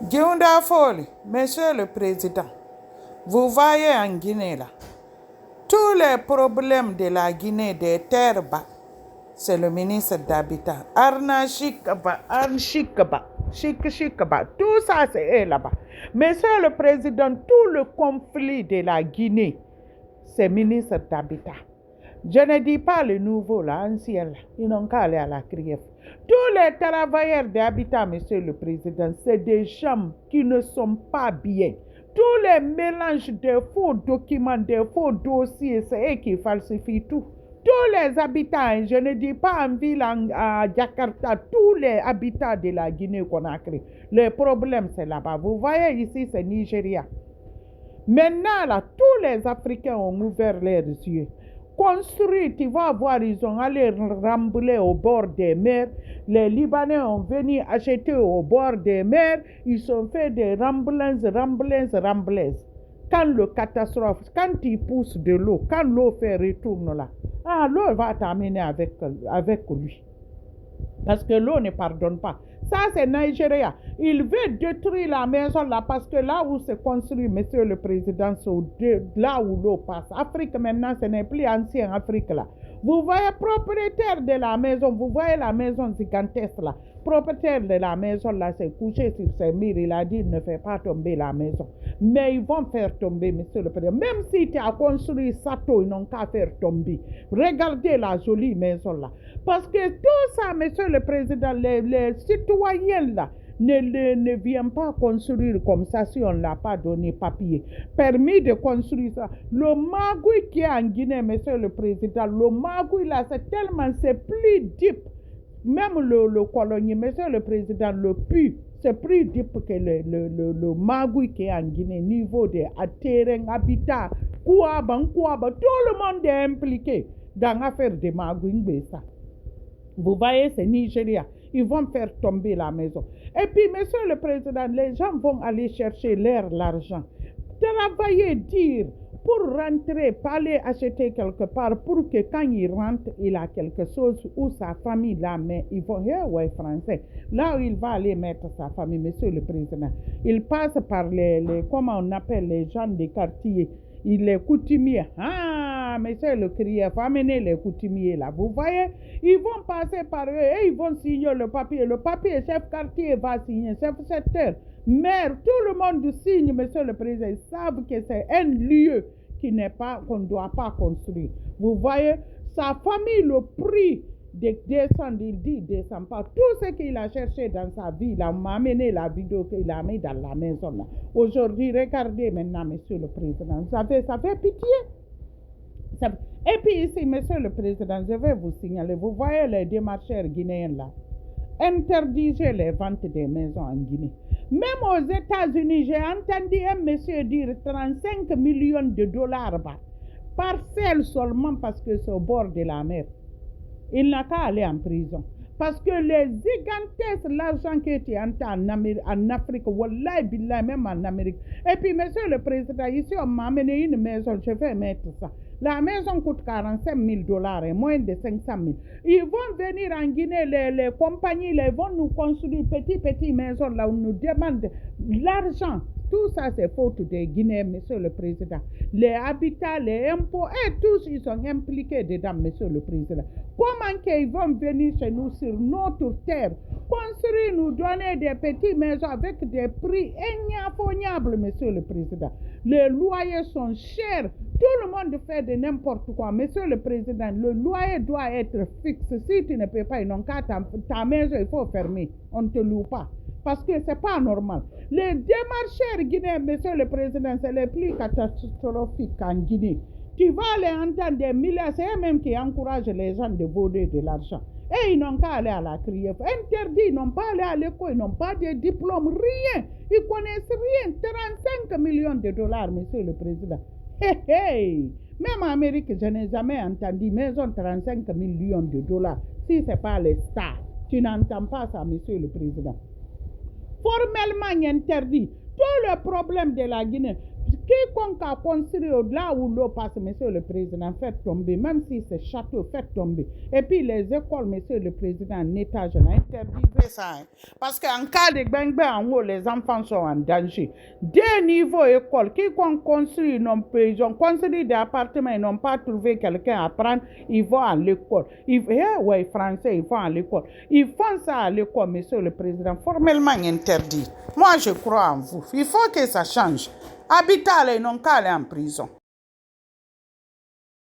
Giunda Foli, Monsieur le Président, vous voyez en Guinée là, tous les problèmes de la Guinée, des terres bas, c'est le ministre d'Habitat. Arna Chikaba, Arna Chikaba, Chikaba, tout ça c'est eux là-bas. Monsieur le Président, tout le conflit de la Guinée, c'est le ministre d'Habitat. Je ne dis pas le nouveau, là, ancien, là. Ils n'ont qu'à aller à la CRIEF. Tous les travailleurs d'habitat, Monsieur le Président, c'est des gens qui ne sont pas bien. Tous les mélanges de faux documents, de faux dossiers, c'est eux qui falsifient tout. Tous les habitants, je ne dis pas en ville, à Jakarta, tous les habitants de la Guinée-Conakry, le problème c'est là-bas. Vous voyez ici, c'est Nigeria. Maintenant, là, tous les Africains ont ouvert leurs yeux. Construit, tu vas voir, ils ont allé rambler au bord des mers. Les Libanais ont venu acheter au bord des mers. Ils ont fait des remblaises. Quand le catastrophe, quand il pousse de l'eau, quand l'eau fait retourne là, l'eau va t'amener avec lui. Parce que l'eau ne pardonne pas. Ça, c'est Nigeria. Il veut détruire la maison là parce que là où c'est construit, Monsieur le Président, c'est là où l'eau passe. Afrique maintenant, ce n'est plus ancien Afrique là. Vous voyez, propriétaire de la maison, vous voyez la maison gigantesque là. Propriétaire de la maison là, s'est couché sur ses murs. Il a dit, ne fais pas tomber la maison. Mais ils vont faire tomber, Monsieur le Président. Même si tu as construit Sato, ils n'ont qu'à faire tomber. Regardez la jolie maison là. Parce que tout ça, Monsieur le Président, les citoyens là, ne viennent pas construire comme ça si on ne l'a pas donné papier. Permis de construire ça. Le magouille qui est en Guinée, Monsieur le Président, le magouille là, c'est plus deep. Même le colonier, Monsieur le Président, le puits, c'est plus deep que le magouille qui est en Guinée, niveau de terrain, habitat, Kouaba, tout le monde est impliqué dans l'affaire de magouille. Vous voyez, c'est Nigeria. Ils vont faire tomber la maison. Et puis, Monsieur le Président, les gens vont aller chercher l'argent. Travailler, dire, pour rentrer, pas aller acheter quelque part, pour que quand il rentre, il a quelque chose où sa famille là, mais ils vont, ouais, français, là où il va aller mettre sa famille, Monsieur le Président. Il passe par comment on appelle les gens des quartiers, les coutumiers. Monsieur le crieur, faut amener les coutumiers là. Vous voyez, ils vont passer par eux et ils vont signer le papier. Le papier, chef quartier va signer, chef secteur, maire, tout le monde signe, Monsieur le Président. Ils savent que c'est un lieu qu'on ne doit pas construire. Vous voyez, sa famille, le prix de descendre, il dit, descend pas. Tout ce qu'il a cherché dans sa vie, il a amené la vidéo qu'il a mis dans la maison là. Aujourd'hui, regardez maintenant, Monsieur le Président, ça fait pitié. Et puis ici, Monsieur le Président, je vais vous signaler, vous voyez les démarcheurs guinéens là, interdisez les ventes des maisons en Guinée. Même aux États-Unis, j'ai entendu un monsieur dire 35 millions de dollars parcelle seulement parce que c'est au bord de la mer. Il n'a qu'à aller en prison. Parce que les gigantesques, l'argent que tu entends en Afrique, wallahi billah, même en Amérique. Et puis, Monsieur le Président, ici, on m'a amené une maison, je vais mettre ça. La maison coûte 45 000 dollars et moins de 500 000. Ils vont venir en Guinée, les compagnies, ils vont nous construire petites maisons là où nous demandent l'argent. Tout ça, c'est faute des Guinéens, Monsieur le Président. Les habitats, les impôts, et tous, ils sont impliqués dedans, Monsieur le Président. Comment qu'ils vont venir chez nous sur notre terre, construire, nous donner des petites maisons avec des prix ignobles, Monsieur le Président. Les loyers sont chers. Tout le monde fait de n'importe quoi. Monsieur le Président, le loyer doit être fixe. Si tu ne peux pas, ils n'ont qu'à ta maison, il faut fermer. On ne te loue pas. Parce que ce n'est pas normal. Les démarcheurs guinéens, Monsieur le Président, c'est les plus catastrophiques en Guinée. Tu vas les entendre des milliards, c'est eux-mêmes qui encouragent les gens de voler de l'argent. Et ils n'ont qu'à aller à la CRIEF. Interdit, ils n'ont pas allé à l'école, ils n'ont pas de diplôme, rien. Ils ne connaissent rien. 35 millions de dollars, Monsieur le Président. Même en Amérique, je n'ai jamais entendu maison 35 millions de dollars. Si ce n'est pas les stars, tu n'entends pas ça, Monsieur le Président. Formellement interdit. Tout le problème de la Guinée, Quiconque a construit là où l'eau passe, monsieur le président, faites tomber, même si c'est château, faites tomber. Et puis les écoles, monsieur le président, en étage, là, interdisez ça. Hein. Parce qu'en cas de bang en haut, les enfants sont en danger. Des niveaux écoles, quiconque construit, ils ont construit des appartements, ils n'ont pas trouvé quelqu'un à prendre, ils vont à l'école. Ouais, français, ils vont à l'école. Ils font ça à l'école, monsieur le président, formellement interdit. Moi, je crois en vous. Il faut que ça change. Habitat, ils n'ont qu'à aller en prison.